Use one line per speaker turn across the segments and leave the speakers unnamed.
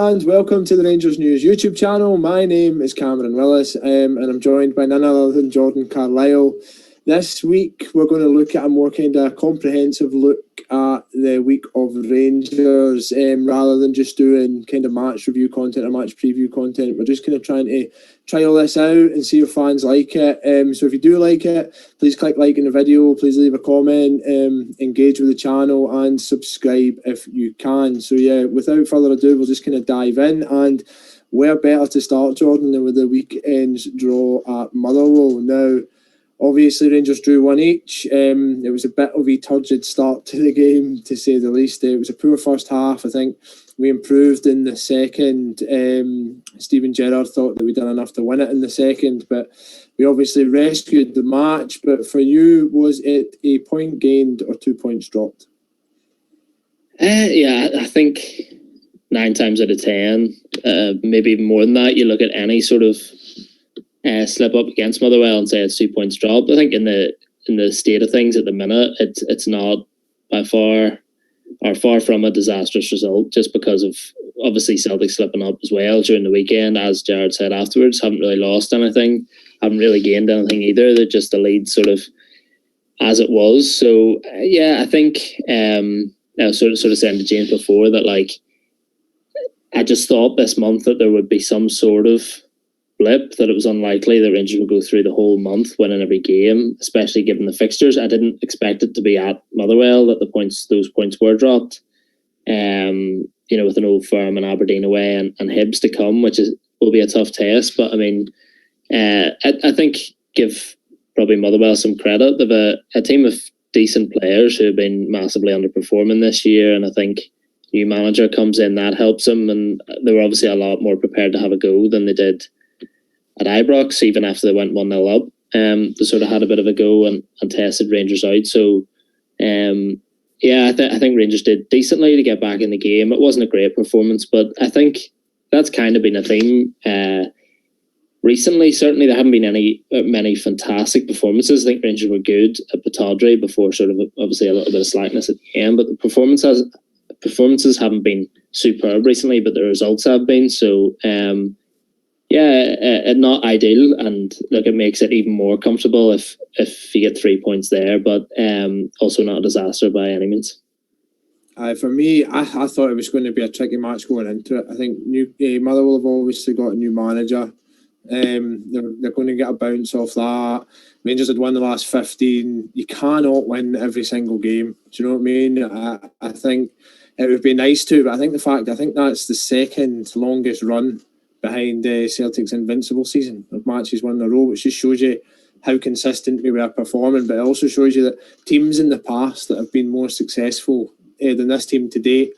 and welcome to the Rangers News YouTube channel. My name is Cameron Willis and I'm joined by none other than Jordan Carlisle. This week we're going to look at a more kind of comprehensive look at the week of Rangers rather than just doing kind of match review content or match preview content. We're just kind of trying to trial this out and see if fans like it. So if you do like it, please click like in the video, please leave a comment, engage with the channel and subscribe if you can. So yeah, without further ado, we'll just kind of dive in, and where better to start, Jordan, than with the weekend's draw at Motherwell. Now, obviously, Rangers drew one each. It was a bit of a turgid start to the game, to say the least. It was a poor first half. I think we improved in the second. Steven Gerrard thought that we'd done enough to win it in the second, but we obviously rescued the match. But for you, was it a point gained or 2 points dropped?
Yeah, I think 9 times out of 10, maybe even more than that, you look at any sort of slip up against Motherwell and say it's 2 points dropped. I think in the state of things at the minute, it's not by far from a disastrous result, just because of obviously Celtic slipping up as well during the weekend. As Jared said afterwards, haven't really lost anything, haven't really gained anything either. They're just the lead sort of as it was. So yeah, I think I was sort of saying to James before that, like, I just thought this month that there would be some sort of blip, that it was unlikely that Rangers would go through the whole month winning every game, especially given the fixtures. I didn't expect it to be at Motherwell that those points were dropped. With an Old Firm and Aberdeen away and Hibs to come, which will be a tough test. But I mean, I think give probably Motherwell some credit. They've a team of decent players who have been massively underperforming this year, and I think new manager comes in, that helps them, and they were obviously a lot more prepared to have a go than they did at Ibrox, even after they went 1-0 up. They sort of had a bit of a go and tested Rangers out. So, I think Rangers did decently to get back in the game. It wasn't a great performance, but I think that's kind of been a theme recently. Certainly, there haven't been many fantastic performances. I think Rangers were good at Pataudry before sort of obviously a little bit of slackness at the end, but the performances haven't been superb recently, but the results have been. So, not ideal, and look, it makes it even more comfortable if you get 3 points there, but also not a disaster by any means.
For me, I thought it was going to be a tricky match going into it. I think Motherwell have obviously got a new manager. They're going to get a bounce off that. Rangers had won the last 15. You cannot win every single game. Do you know what I mean? I think it would be nice to, but I think that's the second longest run behind Celtic's invincible season of matches won in a row, which just shows you how consistent we were performing, but it also shows you that teams in the past that have been more successful than this team to date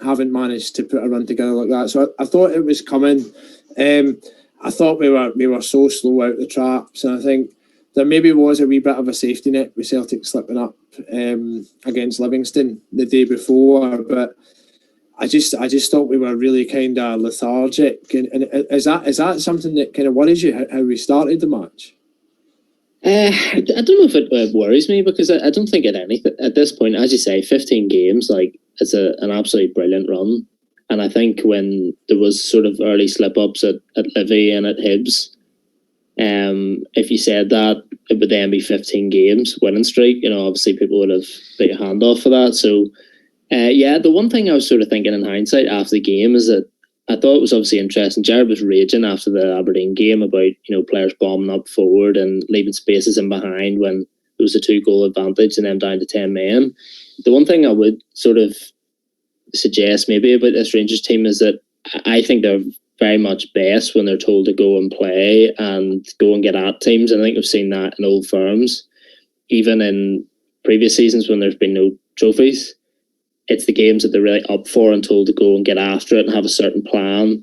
haven't managed to put a run together like that. So I thought it was coming. I thought we were so slow out the traps, and I think there maybe was a wee bit of a safety net with Celtic slipping up against Livingston the day before, but I just thought we were really kind of lethargic, and is that something that kind of worries you, how we started the match?
I don't know if it worries me, because I don't think at this point, as you say, 15 games, like, it's an absolutely brilliant run. And I think when there was sort of early slip-ups at Livy and at Hibs, if you said that, it would then be 15 games winning streak, obviously people would have put your hand off for that. So the one thing I was sort of thinking in hindsight after the game is that I thought it was obviously interesting. Jared was raging after the Aberdeen game about, players bombing up forward and leaving spaces in behind when there was a 2-goal advantage and then down to 10 men. The one thing I would sort of suggest maybe about this Rangers team is that I think they're very much best when they're told to go and play and go and get at teams. And I think we've seen that in Old Firms, even in previous seasons when there's been no trophies. It's the games that they're really up for and told to go and get after it and have a certain plan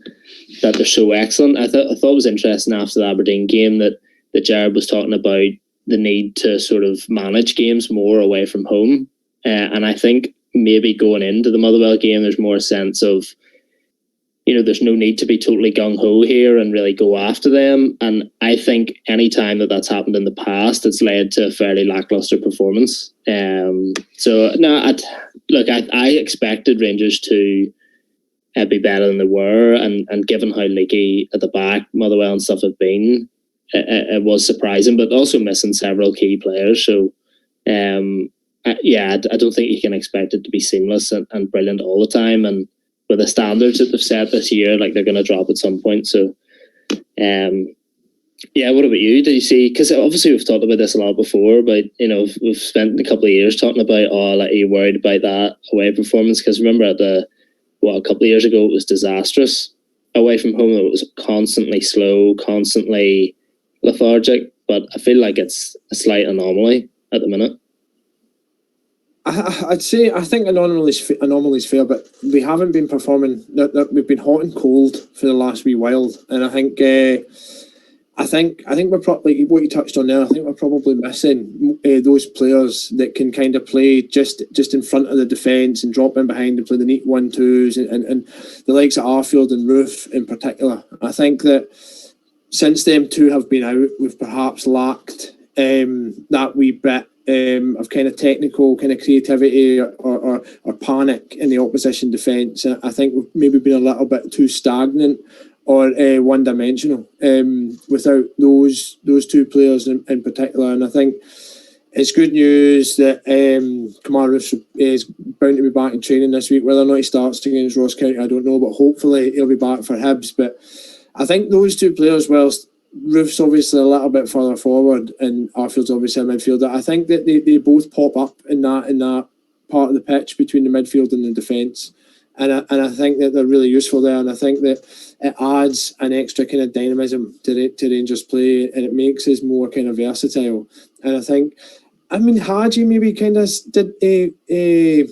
that they're so excellent. I thought it was interesting after the Aberdeen game that Jared was talking about the need to sort of manage games more away from home. And I think maybe going into the Motherwell game, there's more a sense of, there's no need to be totally gung-ho here and really go after them. And I think any time that's happened in the past, it's led to a fairly lackluster performance. I expected Rangers to be better than they were, and given how leaky at the back Motherwell and stuff have been, it was surprising, but also missing several key players. So I don't think you can expect it to be seamless and brilliant all the time, and with the standards that they've set this year, like, they're going to drop at some point. So what about you? Did you see, because obviously we've talked about this a lot before, but we've spent a couple of years talking about, are you worried about that away performance? Because remember a couple of years ago it was disastrous away from home. It was constantly slow, constantly lethargic, but I feel like it's a slight anomaly at the minute.
I'd say I think anomalies fair, but we haven't been performing. We've been hot and cold for the last wee while, and I think we're probably, what you touched on there. I think we're probably missing those players that can kind of play just in front of the defence and drop in behind and play the neat 1-2s, and the likes of Arfield and Roof in particular. I think that since them two have been out, we've perhaps lacked that wee bit of kind of technical kind of creativity or panic in the opposition defence. I think we've maybe been a little bit too stagnant or one-dimensional without those two players in particular. And I think it's good news that Kamara is bound to be back in training this week. Whether or not he starts against Ross County, I don't know, but hopefully he'll be back for Hibs. But I think those two players, whilst Roof's obviously a little bit further forward and Arfield's obviously a midfielder, I think that they both pop up in that part of the pitch between the midfield and the defence. And I think that they're really useful there, and I think that it adds an extra kind of dynamism to Rangers play, and it makes us more kind of versatile. And I think, Hadji maybe kind of did he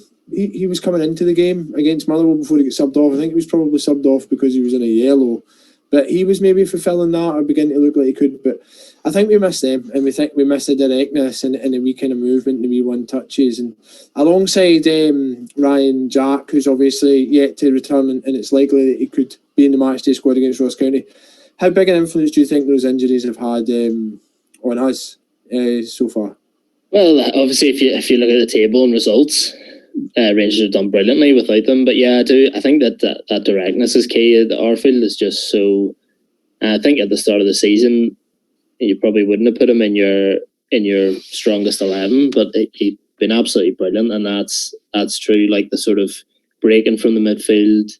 was coming into the game against Motherwell before he got subbed off. I think he was probably subbed off because he was in a yellow, but he was maybe fulfilling that or beginning to look like he could. But I think we missed them, and we think we missed the directness and the wee kind of movement and the wee one touches. And alongside Ryan Jack, who's obviously yet to return, and it's likely that he could be in the matchday squad against Ross County. How big an influence do you think those injuries have had on us so far?
Well, obviously, if you look at the table and results, Rangers have done brilliantly without them. But yeah, I think that directness is key. The Arfield is just so. I think at the start of the season, you probably wouldn't have put him in your strongest 11, but he's been absolutely brilliant, and that's true. Like the sort of breaking from the midfield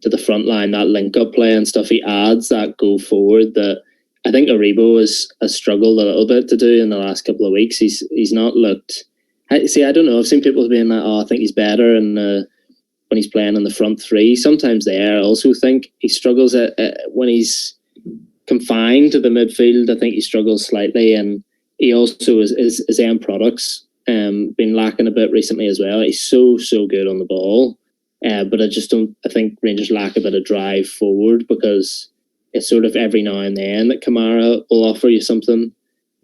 to the front line, that link up play and stuff, he adds that go forward that I think Aribo has struggled a little bit to do in the last couple of weeks. He's not looked. I don't know. I've seen people being like, I think he's better, and when he's playing in the front three, sometimes there. I also think he struggles when he's confined to the midfield. I think he struggles slightly, and he also his end products been lacking a bit recently as well. He's so good on the ball, but I think Rangers lack a bit of drive forward, because it's sort of every now and then that Kamara will offer you something,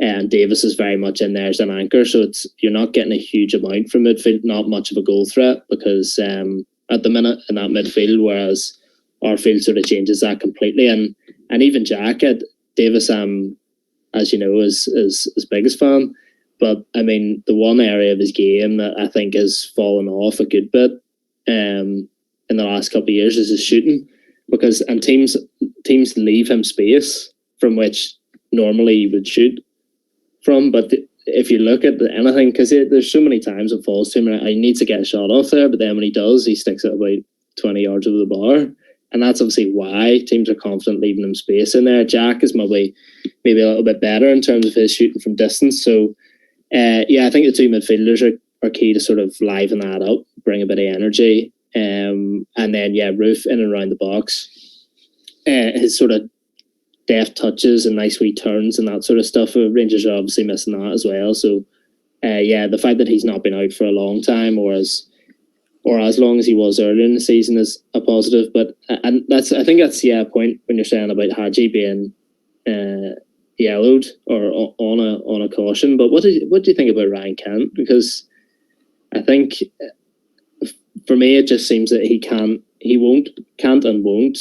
and Davis is very much in there as an anchor, so you're not getting a huge amount from midfield, not much of a goal threat, because at the minute in that midfield, whereas Arfield sort of changes that completely. And even Jack at Davis, as you know, is his biggest fan. But I mean, the one area of his game that I think has fallen off a good bit in the last couple of years is his shooting, because teams leave him space from which normally he would shoot from. But if you look at anything, because there's so many times it falls to him, and he needs to get a shot off there, but then when he does, he sticks it about 20 yards over the bar. And that's obviously why teams are confident leaving him space in there. Jack is maybe a little bit better in terms of his shooting from distance. So, I think the two midfielders are key to sort of liven that up, bring a bit of energy. And then, Roof in and around the box. His sort of deft touches and nice wee turns and that sort of stuff. Rangers are obviously missing that as well. So, the fact that he's not been out for a long time, or as long as he was earlier in the season, is a positive. But I think that's a point when you're saying about Hadji being yellowed or on a caution. But what do you think about Ryan Kent? Because I think for me it just seems that he can't and won't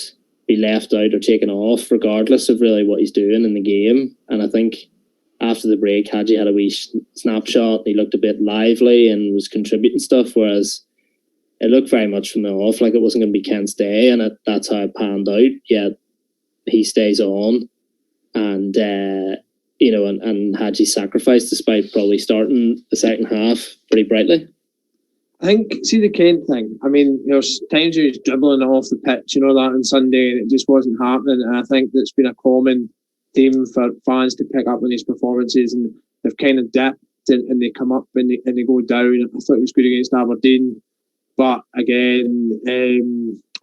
be left out or taken off, regardless of really what he's doing in the game. And I think after the break, Hadji had a wee snapshot. He looked a bit lively and was contributing stuff, whereas it looked very much from the off like it wasn't going to be Kent's day, and that's how it panned out. Yet he stays on, and and Hadji sacrificed despite probably starting the second half pretty brightly.
I think, see the Kent thing. I mean, there's times he was dribbling off the pitch, that on Sunday, and it just wasn't happening. And I think that's been a common theme for fans to pick up on his performances, and they've kind of dipped and they come up and they go down. I thought he was good against Aberdeen, but again,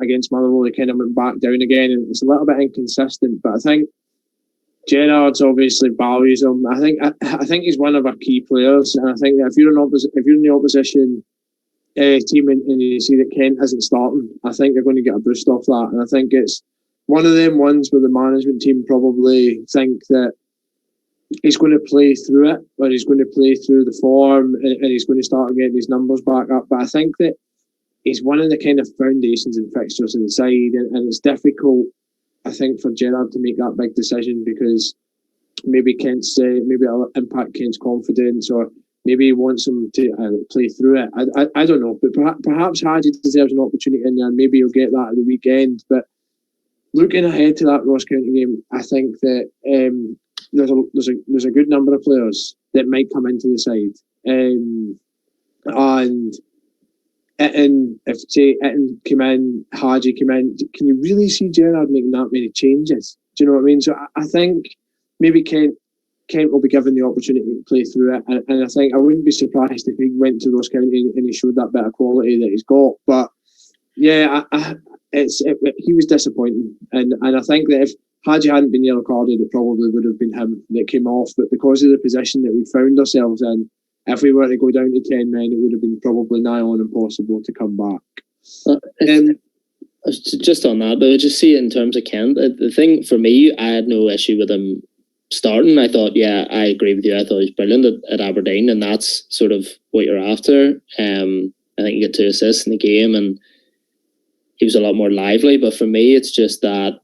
against Motherwell, he kind of went back down again, and it's a little bit inconsistent. But I think Gerrard's obviously values him. I think he's one of our key players, and I think that if you're in the opposition team and you see that Kent isn't starting, I think you're going to get a boost off that. And I think it's one of them ones where the management team probably think that he's going to play through it, or he's going to play through the form, and he's going to start getting his numbers back up. But I think that he's one of the kind of foundations and fixtures in the side, and it's difficult, I think, for Gerrard to make that big decision, because maybe it'll impact Kent's confidence, or maybe he wants him to play through it. I don't know, but perhaps Hadji deserves an opportunity in there, and maybe he'll get that at the weekend. But looking ahead to that Ross County game, I think that there's a good number of players that might come into the side, and Itten came in, Hadji came in. Can you really see Gerrard making that many changes? Do you know what I mean? So I think maybe Kent will be given the opportunity to play through it, and I think I wouldn't be surprised if he went to Ross County and he showed that bit of quality that he's got. But yeah, he was disappointing, and I think that if Hadji hadn't been yellow carded, it probably would have been him that came off. But because of the position that we found ourselves in, if we were to go down to 10 men, it would have been probably nigh on impossible to come back.
Just on that, though, just see in terms of Kent, the thing for me, I had no issue with him starting. I thought, yeah, I agree with you. I thought he was brilliant at Aberdeen, and that's sort of what you're after. I think he got 2 assists in the game, and he was a lot more lively. But for me, it's just that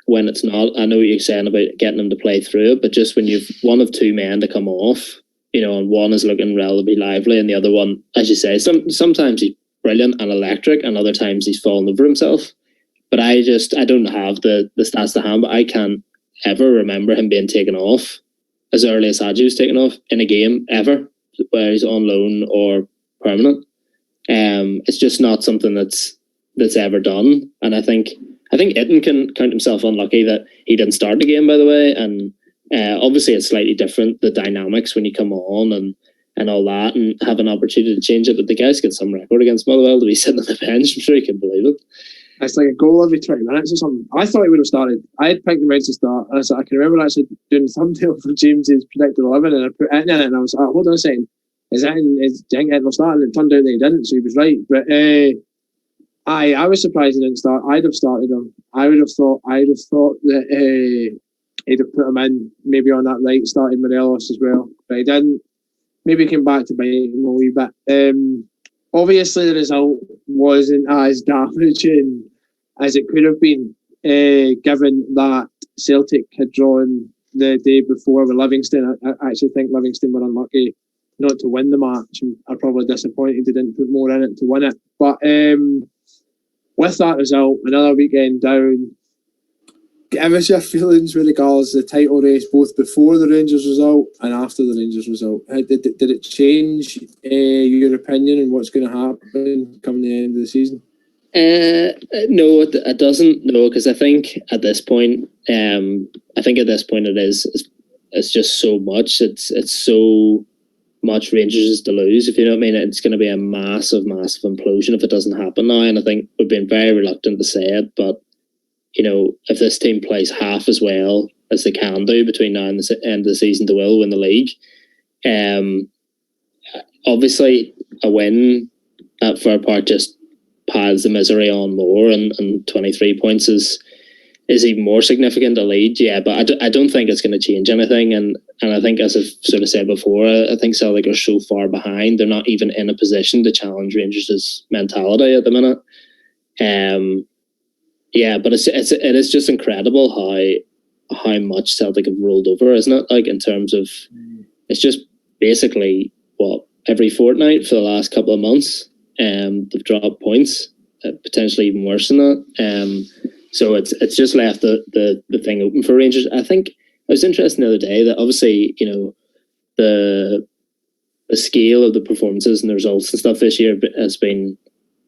when it's not, I know what you're saying about getting him to play through it, but just when you've one of 2 men to come off, and one is looking relatively lively, and the other one, as you say, sometimes he's brilliant and electric, and other times he's fallen over himself. But I don't have the stats to hand, but I can't ever remember him being taken off as early as Hadji was taken off in a game ever, where he's on loan or permanent. It's just not something that's ever done, and I think Itten can count himself unlucky that he didn't start the game, by the way, and obviously it's slightly different, the dynamics when you come on and all that, and have an opportunity to change it. But the guy's got some record against Motherwell to be sitting on the bench. I'm sure he can believe it.
It's like a goal every 20 minutes or something. I thought he would have started. I had picked him out to start, and I can remember actually doing the thumbnail for James's predicted 11, and I put Itten in it, and I was like, hold on a second, do you think Itten will start? And it turned out that he didn't, so he was right. But I was surprised he didn't start. I'd have started him. I'd have thought that he'd have put him in, maybe on that right, started Morelos as well, but he didn't. Maybe he came back to bite him a wee bit. Obviously, the result wasn't as damaging as it could have been, given that Celtic had drawn the day before with Livingston. I actually think Livingston were unlucky not to win the match, and are probably disappointed they didn't put more in it to win it. But with that result, another weekend down, give us your feelings with regards to the title race, both before the Rangers result and after the Rangers result. Did it change your opinion on what's going to happen come the end of the season?
No, it doesn't. No, because I think at this point, it's just so much. It's so much Rangers to lose. If you know what I mean, it's going to be a massive implosion if it doesn't happen now. And I think we've been very reluctant to say it, but if this team plays half as well as they can do between now and the end of the season, they will win the league. Obviously, a win at Fir Park just piles the misery on more, and 23 points is even more significant a lead. Yeah, but I don't think it's going to change anything. And I think, as I've sort of said before, I think Celtic are so far behind, they're not even in a position to challenge Rangers' mentality at the minute. Yeah, but it is just incredible how much Celtic have rolled over, isn't it? Like, in terms of, it's just basically every fortnight for the last couple of months. they've dropped points, potentially even worse than that. So it's just left the thing open for Rangers. I think I was interested the other day that obviously, the scale of the performances and the results and stuff this year has been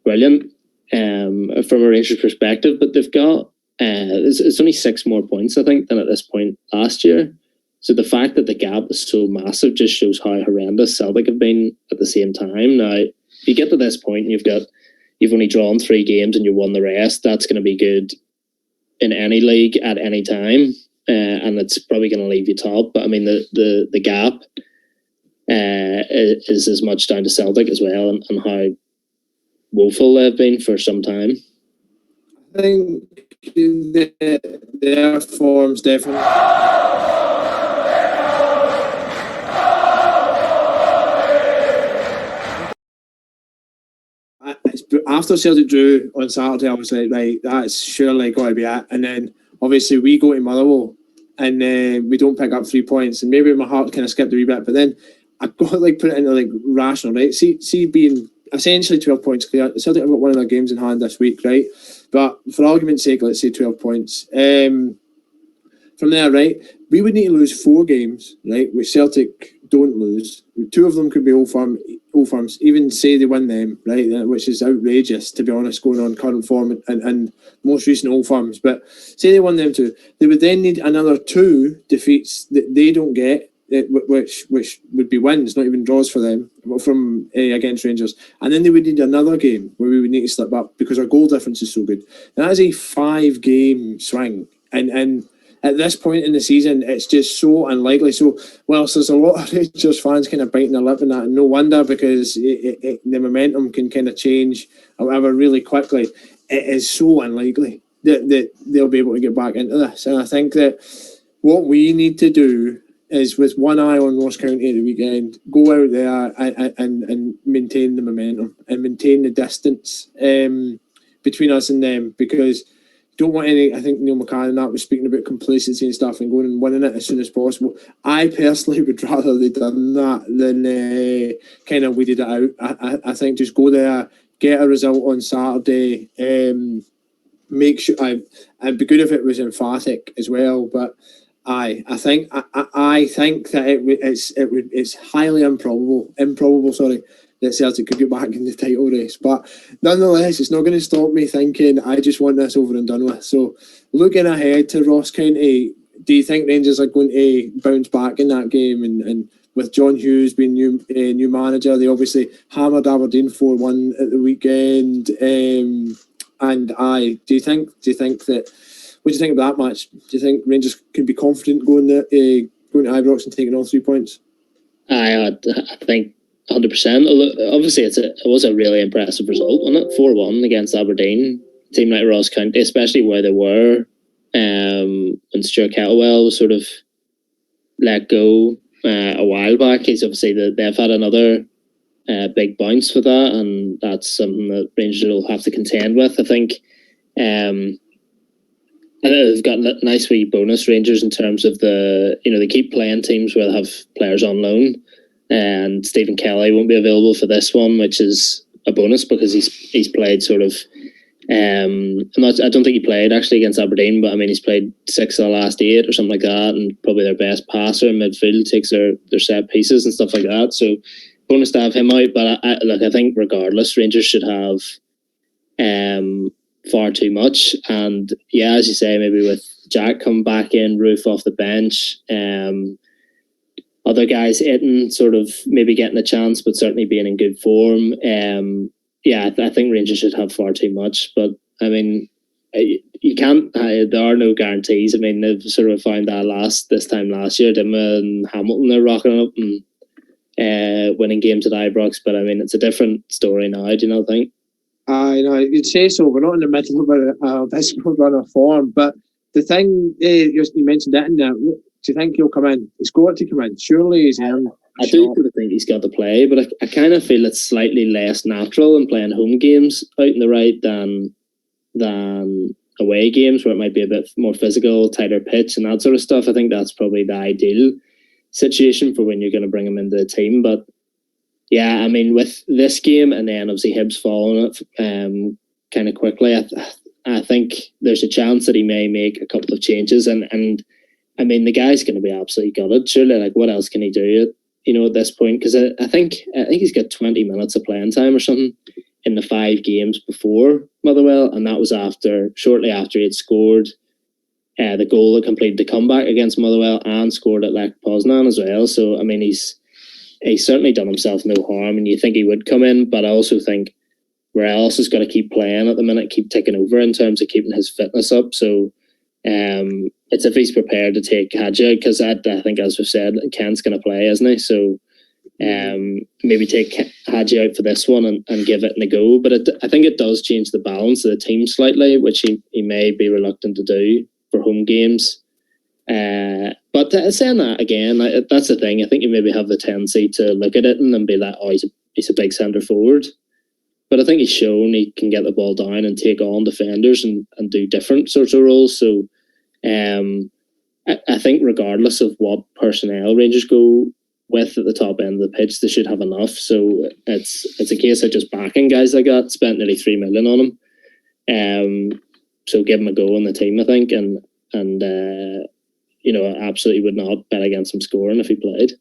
brilliant from a Rangers perspective, but they've got it's only 6 more points, I think, than at this point last year. So the fact that the gap is so massive just shows how horrendous Celtic have been at the same time. Now, if you get to this point and you've only drawn 3 games and you won the rest, that's going to be good in any league at any time, and it's probably going to leave you top. But I mean, the gap is as much down to Celtic as well, and how woeful they've been for some time.
I think their form's definitely. After Celtic drew on Saturday, I was like, right, that's surely got to be it. And then obviously we go to Motherwell and we don't pick up 3 points, and maybe my heart kind of skipped a wee bit. But then I've got to put it into rational, right? See being essentially 12 points clear. Celtic have got one of their games in hand this week, right? But for argument's sake, let's say 12 points. From there, right, we would need to lose 4 games, right, which Celtic don't lose. 2 of them could be old firms, even say they win them, right, which is outrageous, to be honest, going on current form and most recent old firms. But say they won them 2, they would then need another 2 defeats that they don't get, which would be wins, not even draws for them, from against Rangers. And then they would need another game where we would need to slip up because our goal difference is so good. And that is a 5-game swing. And at this point in the season, it's just so unlikely. So, whilst there's a lot of Rangers fans kind of biting their lip and that, and no wonder, because the momentum can kind of change or whatever really quickly, it is so unlikely that they'll be able to get back into this. And I think that what we need to do is, with one eye on Ross County at the weekend, go out there and maintain the momentum and maintain the distance between us and them, because don't want any. I think Neil McCann and that was speaking about complacency and stuff and going and winning it as soon as possible. I personally would rather they'd done that than kind of weeded it out. I think just go there, get a result on Saturday. Make sure I'd be good if it was emphatic as well, but I think that it's highly improbable, that Celtic could get back in the title race. But nonetheless, it's not going to stop me thinking I just want this over and done with. So looking ahead to Ross County, do you think Rangers are going to bounce back in that game? And with John Hughes being new manager, they obviously hammered Aberdeen 4-1 at the weekend. Do you think that? What do you think about that match? Do you think Rangers can be confident going to Ibrox and taking all 3 points?
I think 100%. Obviously, it was a really impressive result, wasn't it? 4-1 against Aberdeen, a team like Ross County, especially where they were when Stuart Kettlewell was sort of let go a while back. He's obviously they've had another big bounce for that, and that's something that Rangers will have to contend with. I think they've got a nice wee bonus, Rangers, in terms of they keep playing teams where they have players on loan. And Stephen Kelly won't be available for this one, which is a bonus because he's played sort of. I don't think he played actually against Aberdeen, but I mean he's played 6 of the last 8 or something like that, and probably their best passer in midfield, takes their set pieces and stuff like that. So bonus to have him out. But I think regardless, Rangers should have far too much. And yeah, as you say, maybe with Jack coming back in, Roof off the bench. Other guys, Itten sort of maybe getting a chance, but certainly being in good form. I think Rangers should have far too much. But I mean, you can't. There are no guarantees. I mean, they've sort of found that this time last year, Dimma and Hamilton, they're rocking up and winning games at Ibrox. But I mean, it's a different story now. Do you not think?
You'd say so. We're not in the middle of a visible run of form, but the thing you mentioned that in there. Do you think he'll come in? He's got to come in. Surely he's in.
I do sort of think he's got to play, but I kind of feel it's slightly less natural in playing home games out in the right than away games where it might be a bit more physical, tighter pitch and that sort of stuff. I think that's probably the ideal situation for when you're going to bring him into the team. But Yeah, I mean, with this game and then obviously Hibs following it kind of quickly, I think there's a chance that he may make a couple of changes, and I mean, the guy's going to be absolutely gutted. Surely, like, what else can he do? At this point, because I think he's got 20 minutes of playing time or something in the 5 games before Motherwell, and that was shortly after he had scored the goal that completed the comeback against Motherwell and scored at Lech Poznan as well. So, I mean, he's certainly done himself no harm, and you think he would come in, but I also think Morelos has got to keep playing at the minute, keep taking over in terms of keeping his fitness up. So it's if he's prepared to take Hadji, because I think, as we've said, Kent's going to play, isn't he? So maybe take Hadji out for this one and give it a go. But I think it does change the balance of the team slightly, which he may be reluctant to do for home games. But saying that again, that's the thing. I think you maybe have the tendency to look at it and be like, oh, he's a big centre forward. But I think he's shown he can get the ball down and take on defenders and do different sorts of roles. So I think regardless of what personnel Rangers go with at the top end of the pitch, they should have enough. So it's a case of just backing guys like that. Spent nearly 3 million on him. So give him a go on the team, I think. And absolutely would not bet against him scoring if he played.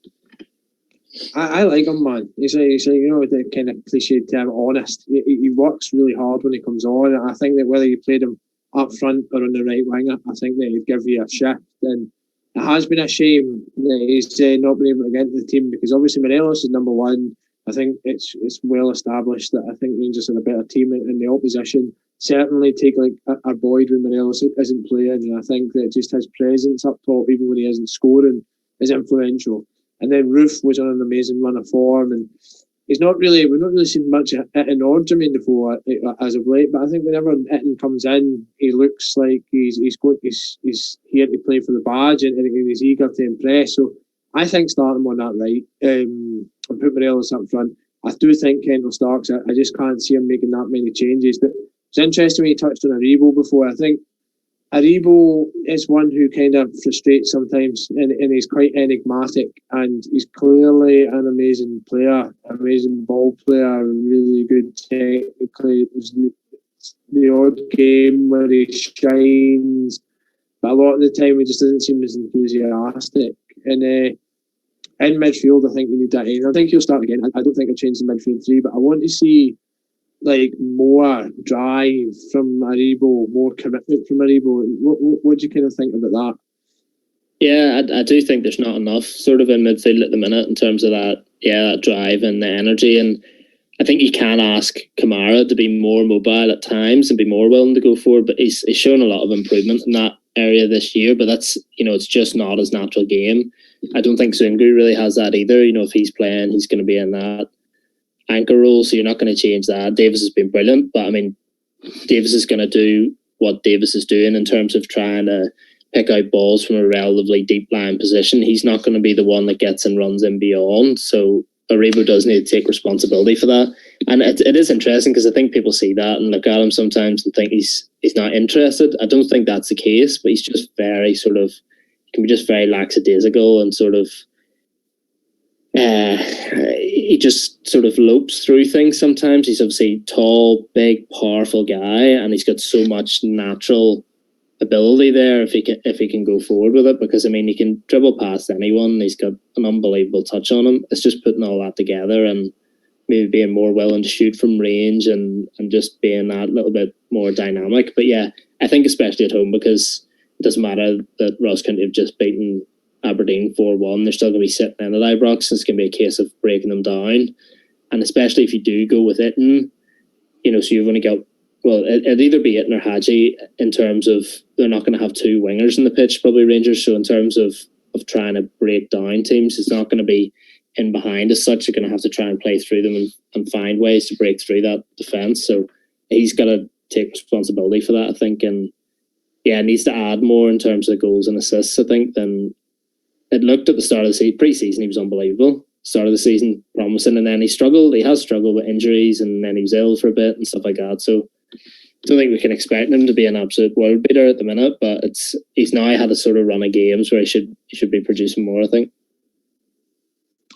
I like him, man. He's the kind of cliche term, honest. He works really hard when he comes on. I think that whether you played him up front or on the right winger, I think that he'd give you a shift. And it has been a shame that he's not been able to get into the team, because obviously Morelos is number one. I think it's well established that I think Rangers are a better team in the opposition. Certainly take like a Boyd when Morelos isn't playing, and I think that just his presence up top, even when he isn't scoring, is influential. And then Roof was on an amazing run of form, and we've not really seen much of Itten or Jermaine Defoe as of late. But I think whenever Itten comes in, he looks like he's here to play for the badge, and he's eager to impress. So I think starting him on that right, and put Morelos up front. I do think Kent will start. I just can't see him making that many changes. But it's interesting when you touched on Aribo before. I think Aribo is one who kind of frustrates sometimes, and he's quite enigmatic, and he's clearly an amazing player, amazing ball player, really good technically. There's the odd game where he shines, but a lot of the time he just doesn't seem as enthusiastic. And in midfield, I think you need that in. I think he'll start again. I don't think I'll change the midfield 3, but I want to see like more drive from Aribo, more commitment from Aribo. What do you kind of think about that?
Yeah, I do think there's not enough sort of in midfield at the minute in terms of that drive and the energy. And I think you can ask Kamara to be more mobile at times and be more willing to go forward, but he's shown a lot of improvement in that area this year. But that's, it's just not his natural game. I don't think Zungu really has that either. If he's playing, he's going to be in that anchor role, so you're not going to change that. Davis has been brilliant, but I mean, Davis is going to do what Davis is doing in terms of trying to pick out balls from a relatively deep line position. He's not going to be the one that gets and runs in beyond, so Aribo does need to take responsibility for that. And it is interesting, because I think people see that and look at him sometimes and think he's not interested. I don't think that's the case, but he's just very can be just very lackadaisical and sort of he just sort of lopes through things sometimes. He's obviously tall, big, powerful guy, and he's got so much natural ability there if he can go forward with it, because I mean, he can dribble past anyone. He's got an unbelievable touch on him. It's just putting all that together and maybe being more willing to shoot from range and just being that little bit more dynamic. But yeah, I think especially at home, because it doesn't matter that Ross County have just beaten Aberdeen 4-1, they're still going to be sitting in at Ibrox. It's going to be a case of breaking them down. And especially if you do go with Itten, so you've only got, well, it'd either be Itten or Hadji in terms of they're not going to have 2 wingers in the pitch, probably Rangers. So in terms of trying to break down teams, it's not going to be in behind as such. You're going to have to try and play through them and find ways to break through that defence. So he's got to take responsibility for that, I think. And yeah, needs to add more in terms of goals and assists, I think, than it looked at the start of the season. Pre-season, he was unbelievable. Start of the season, promising, and then he struggled. He has struggled with injuries, and then he was ill for a bit and stuff like that. So I don't think we can expect him to be an absolute world beater at the minute, but he's now had a sort of run of games where he should be producing more, I think.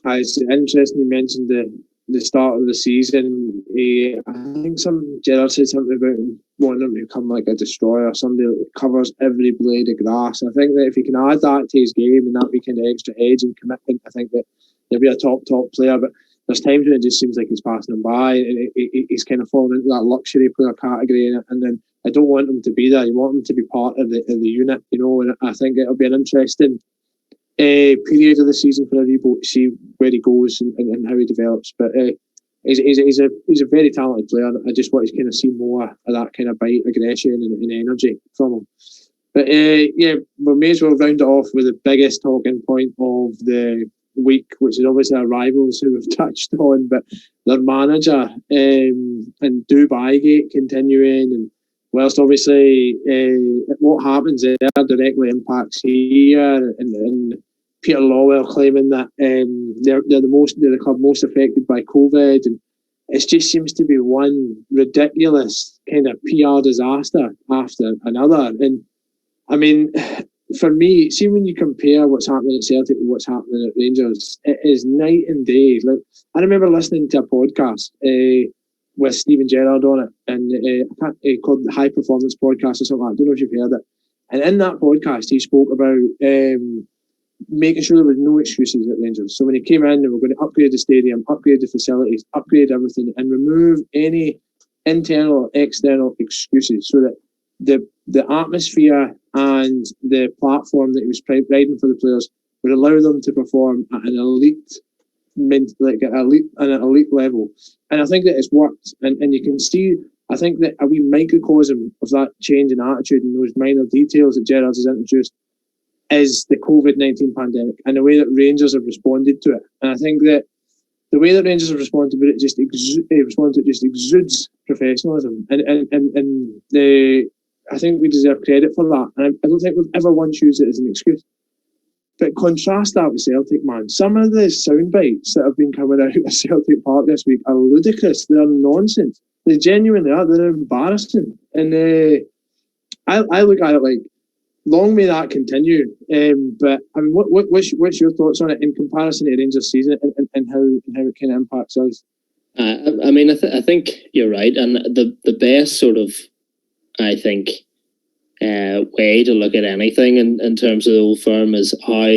It's interesting you mentioned the start of the season, I think Gerrard said something about him wanting him to become like a destroyer, somebody that covers every blade of grass. I think that if he can add that to his game and that be kind of extra edge and commitment, I think that he'll be a top player. But there's times when it just seems like he's passing him by, and he's kind of falling into that luxury player category. And then I don't want him to be there. You want him to be part of the unit, you know. And I think it'll be an interesting period of the season for Aribo to see where he goes and how he develops. But he's a very talented player. I just want to kind of see more of that kind of bite, aggression, and energy from him. But we may as well round it off with the biggest talking point of the week, which is obviously our rivals who we've touched on, but their manager and Dubai Gate continuing, and whilst obviously what happens there directly impacts here, and Peter Lawwell claiming that they're the club most affected by COVID, and it just seems to be one ridiculous kind of PR disaster after another. And I mean, for me, see, when you compare what's happening at Celtic with what's happening at Rangers, it is night and day. Like, I remember listening to a podcast with Steven Gerrard on it, and called the High Performance Podcast or something like that. I don't know if you've heard it. And in that podcast, he spoke about making sure there was no excuses at Rangers. So when he came in, they were going to upgrade the stadium, upgrade the facilities, upgrade everything, and remove any internal or external excuses, so that the atmosphere and the platform that he was providing for the players would allow them to perform at an elite level. And I think that it's worked. And you can see, I think that a wee microcosm of that change in attitude and those minor details that Gerrard has introduced is the COVID-19 pandemic and the way that Rangers have responded to it. And I think that the way that Rangers have responded to it just exudes professionalism. And I think we deserve credit for that. And I don't think we've ever once used it as an excuse. But contrast that with Celtic, man. Some of the sound bites that have been coming out of Celtic Park this week are ludicrous. They're nonsense. They genuinely are. They're embarrassing. And I look at it like, long may that continue. But I mean, what's your thoughts on it in comparison to Rangers season and how it kind of impacts us?
I mean, I think you're right. And the best sort of, I think, way to look at anything in terms of the Old Firm is how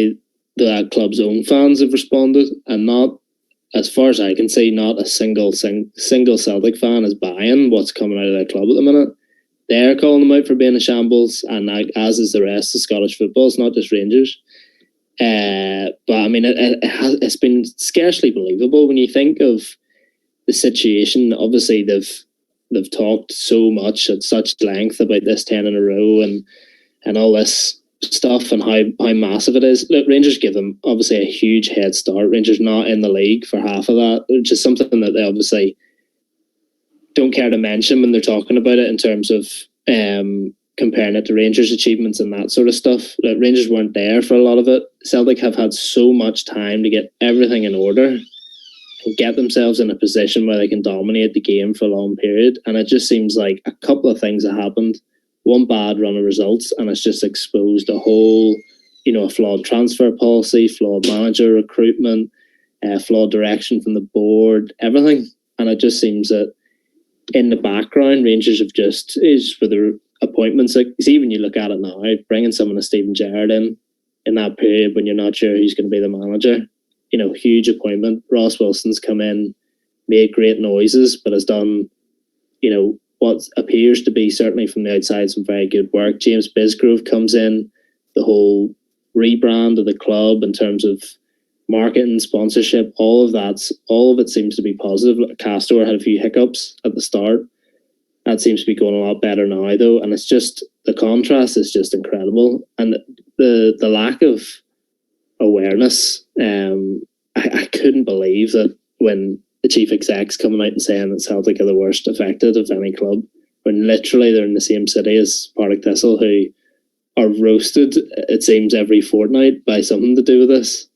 that club's own fans have responded, and not, as far as I can see, not a single Celtic fan is buying what's coming out of their club at the minute. They're calling them out for being a shambles, and as is the rest of Scottish football. It's not just Rangers. But I mean, it's been scarcely believable when you think of the situation. Obviously, they've talked so much at such length about this 10 in a row and all this stuff and how massive it is. Look, Rangers give them obviously a huge head start. Rangers not in the league for half of that, which is something that they obviously don't care to mention when they're talking about it in terms of comparing it to Rangers' achievements and that sort of stuff. Like, Rangers weren't there for a lot of it. Celtic have had so much time to get everything in order and get themselves in a position where they can dominate the game for a long period. And it just seems like a couple of things have happened. One bad run of results, and it's just exposed a whole, a flawed transfer policy, flawed manager recruitment, flawed direction from the board, everything. And it just seems that in the background, Rangers have just, is for the appointments, like, see, when you look at it now, bringing someone like Steven Gerrard in that period when you're not sure who's going to be the manager, huge appointment. Ross Wilson's come in, made great noises, but has done, what appears to be, certainly from the outside, some very good work. James Bisgrove comes in, the whole rebrand of the club in terms of marketing, sponsorship, all of it seems to be positive. Castor had a few hiccups at the start. That seems to be going a lot better now, though, and it's just, the contrast is just incredible, and the lack of awareness. I couldn't believe that when the chief exec's coming out and saying that Celtic are the worst affected of any club, when literally they're in the same city as Partick Thistle, who are roasted, it seems, every fortnight by something to do with this.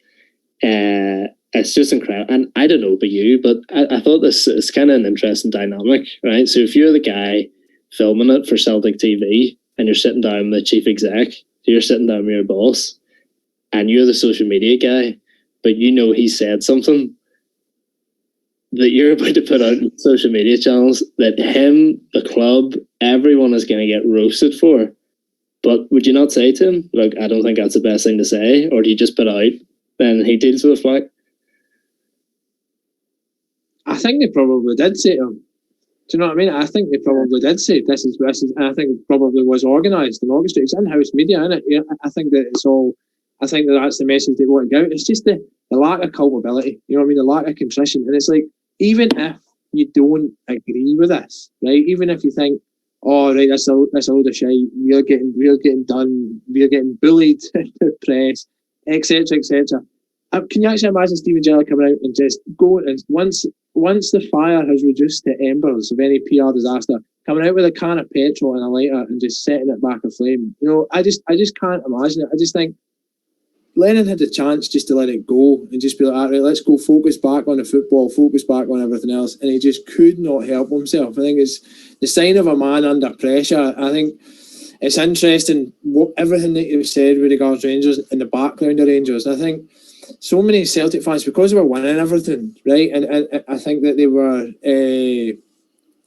It's just incredible. And I don't know about you, but I thought this is kind of an interesting dynamic, right? So if you're the guy filming it for Celtic TV and you're sitting down with the chief exec, you're sitting down with your boss, and you're the social media guy, but he said something, that you're about to put out on social media channels that him, the club, everyone is going to get roasted for. But would you not say to him, look, I don't think that's the best thing to say, or do you just put out, then he deals with the flag?
I think they probably did say to him. Do you know what I mean? I think they probably did say this is, and I think it probably was organised and orchestrated. It's in-house media, isn't it? Yeah, I think that it's all. I think that that's the message they want to get out. It's just the lack of culpability. You know what I mean? The lack of contrition, and it's like, even if you don't agree with this, right? Even if you think, oh right, that's a load of shite. We're getting done. We're getting bullied in the press, etc., etc. Can you actually imagine Steven Gerrard coming out and just going, and once the fire has reduced to embers of any PR disaster, coming out with a can of petrol and a lighter and just setting it back aflame? You know, I just can't imagine it. I just think Lennon had the chance just to let it go and just be like, all right, let's go, focus back on the football, focus back on everything else. And he just could not help himself. I think it's the sign of a man under pressure. I think it's interesting everything that you've said with regards to Rangers and the background of Rangers. I think so many Celtic fans, because they were winning everything, right? And I think that they were,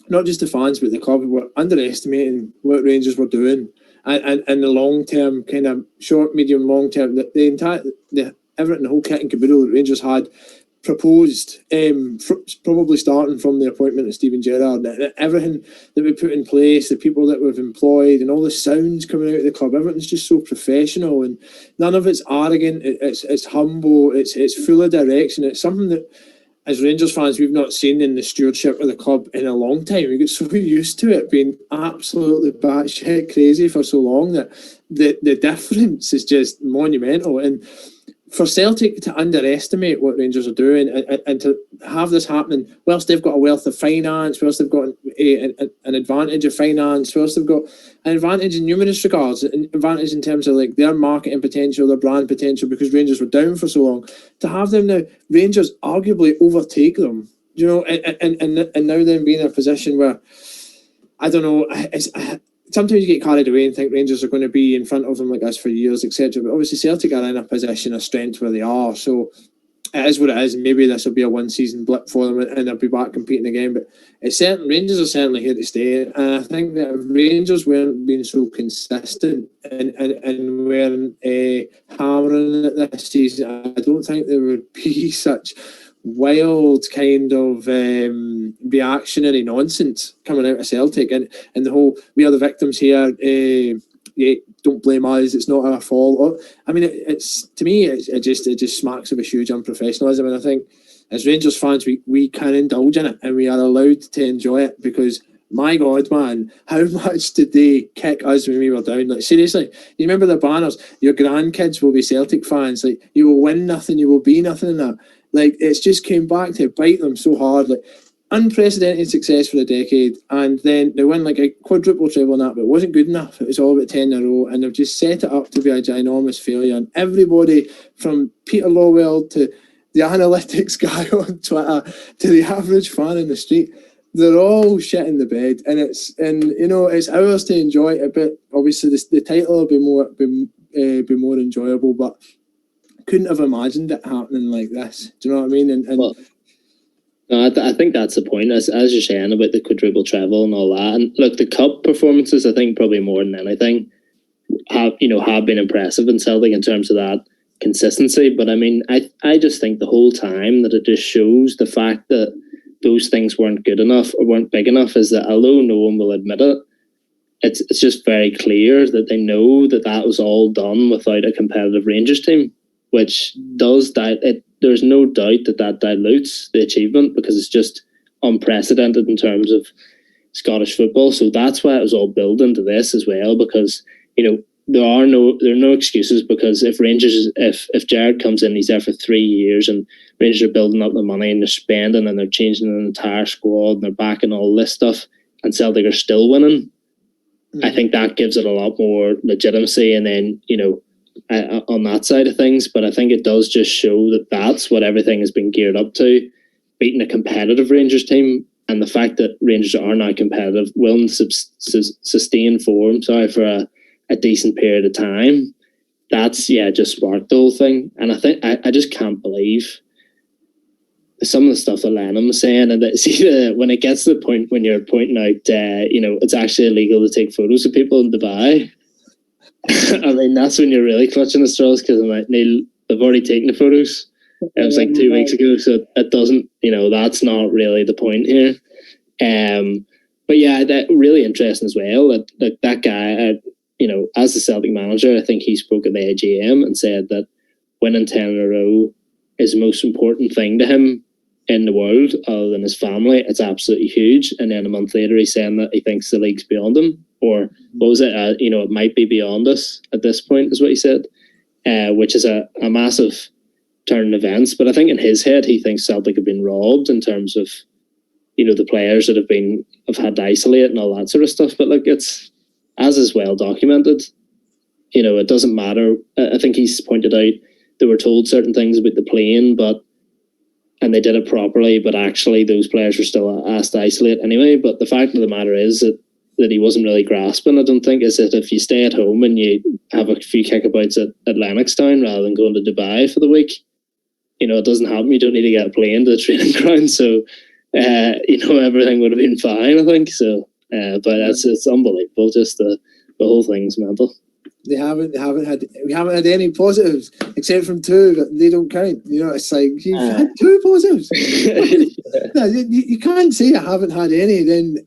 not just the fans, but the club were underestimating what Rangers were doing. And the long term, kind of short, medium, long term, the everything, the whole kit and caboodle that Rangers had proposed, probably starting from the appointment of Steven Gerrard, everything that we put in place, the people that we've employed, and all the sounds coming out of the club, everything's just so professional, and none of it's arrogant. It's humble. It's full of direction. It's something that, as Rangers fans, we've not seen in the stewardship of the club in a long time. We get so used to it being absolutely batshit crazy for so long that the difference is just monumental. And for Celtic to underestimate what Rangers are doing and to have this happening whilst they've got a wealth of finance, whilst they've got an advantage of finance, whilst they've got an advantage in numerous regards, an advantage in terms of like their marketing potential, their brand potential, because Rangers were down for so long, to have them now, Rangers arguably overtake them, you know, and now then being in a position where, I don't know, sometimes you get carried away and think Rangers are going to be in front of them like this for years, etc. But obviously Celtic are in a position of strength where they are. So it is what it is. Maybe this will be a one-season blip for them and they'll be back competing again. But it's certain Rangers are certainly here to stay. And I think that if Rangers weren't being so consistent and weren't hammering it this season, I don't think there would be such wild kind of reactionary nonsense coming out of Celtic, and the whole we are the victims here, don't blame us, it's not our fault. I mean, it's to me it just smacks of a huge unprofessionalism, and I think as Rangers fans we can indulge in it and we are allowed to enjoy it, because my God, man, how much did they kick us when we were down? Like, seriously, you remember the banners, your grandkids will be Celtic fans, like, you will win nothing, you will be nothing in that. Like, it's just came back to bite them so hard. Like, unprecedented success for a decade, and then they win like a quadruple treble in that, but it wasn't good enough. It was all about 10 in a row, and they've just set it up to be a ginormous failure. And everybody from Peter Lawwell to the analytics guy on Twitter to the average fan in the street, they're all shit in the bed, and it's ours to enjoy it a bit. Obviously, the title will be more enjoyable, but couldn't have imagined it happening like this. Do you know what I mean? And
well, no, I think that's the point, as you're saying about the quadruple treble and all that. And look, the cup performances, I think probably more than anything, have been impressive in Celtic in terms of that consistency. But I mean, I just think the whole time that it just shows the fact that those things weren't good enough or weren't big enough, is that although no one will admit it, it's just very clear that they know that was all done without a competitive Rangers team, which does there's no doubt that dilutes the achievement, because it's just unprecedented in terms of Scottish football. So that's why it was all building to this as well, because there are no excuses, because if Gerrard comes in, he's there for 3 years, and Rangers are building up the money and they're spending and they're changing an entire squad and they're backing all this stuff, and Celtic are still winning. I think that gives it a lot more legitimacy, and then on that side of things. But I think it does just show that that's what everything has been geared up to, beating a competitive Rangers team, and the fact that Rangers are now competitive, willing to sustain form for a decent period of time. That's just sparked the whole thing. And I think I just can't believe some of the stuff that Lennon was saying, and that, see, when it gets to the point when you're pointing out, it's actually illegal to take photos of people in Dubai. I mean, that's when you're really clutching the straws, because I'm like, Neil, they've already taken the photos. It was like 2 weeks ago, so it doesn't, that's not really the point here. But yeah, that really interesting as well. That guy, as the Celtic manager, I think he spoke at the AGM and said that winning 10 in a row is the most important thing to him in the world, other than his family. It's absolutely huge. And then a month later, he's saying that he thinks the league's beyond him, or what was it? It might be beyond us at this point, is what he said, which is a massive turn in events. But I think in his head, he thinks Celtic have been robbed in terms of, the players that have had to isolate and all that sort of stuff. But it's, as is well documented, it doesn't matter. I think he's pointed out they were told certain things about the plane, and they did it properly, but actually those players were still asked to isolate anyway. But the fact of the matter is that he wasn't really grasping, I don't think, is that if you stay at home and you have a few kickabouts at Lennoxtown rather than going to Dubai for the week, it doesn't happen. You don't need to get a plane to the training ground. So, everything would have been fine, I think. So, but it's unbelievable. Just the whole thing's mental.
We haven't had any positives except from 2, but they don't count. It's like you've had 2 positives. No, you can't say I haven't had any, then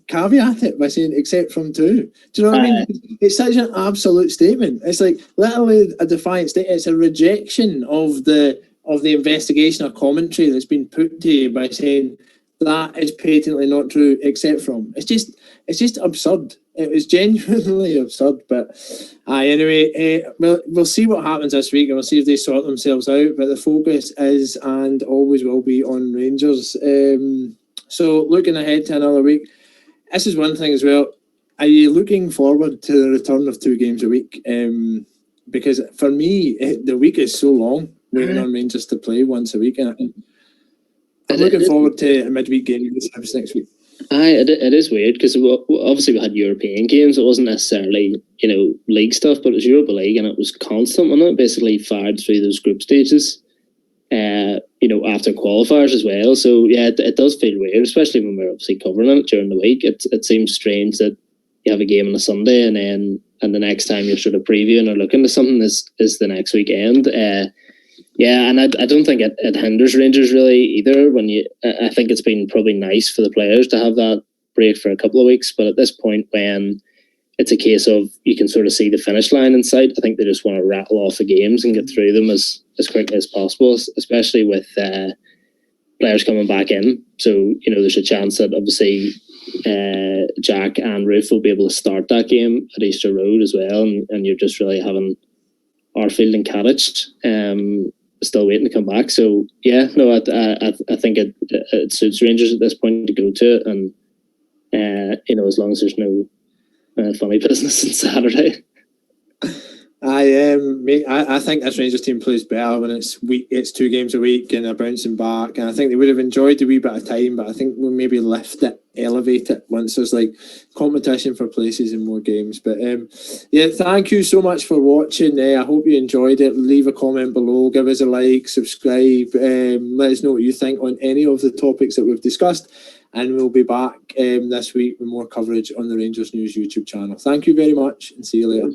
caveat it by saying except from 2. Do you know what I mean? It's such an absolute statement. It's like literally a defiant statement. It's a rejection of the investigation or commentary that's been put to you by saying that is patently not true, except from. It's just absurd. It was genuinely absurd. But anyway, we'll see what happens this week, and we'll see if they sort themselves out. But the focus is and always will be on Rangers. So looking ahead to another week, this is one thing as well. Are you looking forward to the return of 2 games a week? Because for me, the week is so long, waiting on Rangers to play once a week, and I'm looking forward to a midweek game next week.
It is weird, because obviously we had European games. It wasn't necessarily league stuff, but it was Europa League, and it was constant, and it basically fired through those group stages. After qualifiers as well. So yeah, it does feel weird, especially when we're obviously covering it during the week. It seems strange that you have a game on a Sunday, and the next time you're sort of previewing or looking to something is the next weekend. Yeah, and I don't think it hinders Rangers really either. I think it's been probably nice for the players to have that break for a couple of weeks, but at this point, when it's a case of you can sort of see the finish line in sight, I think they just want to rattle off the games and get through them as quickly as possible, especially with players coming back in. So, there's a chance that obviously Jack and Roof will be able to start that game at Easter Road as well, and you're just really having Arfield and Kadich still waiting to come back. So yeah, no, I think it suits Rangers at this point to go to it, and as long as there's no funny business on Saturday.
I think this Rangers team plays better when it's 2 games a week and they're bouncing back, and I think they would have enjoyed a wee bit of time, but I think we'll maybe elevate it once there's competition for places and more games. But yeah, thank you so much for watching. I hope you enjoyed it. Leave a comment below, give us a like, subscribe, let us know what you think on any of the topics that we've discussed, and we'll be back this week with more coverage on the Rangers News YouTube channel. Thank you very much, and see you later.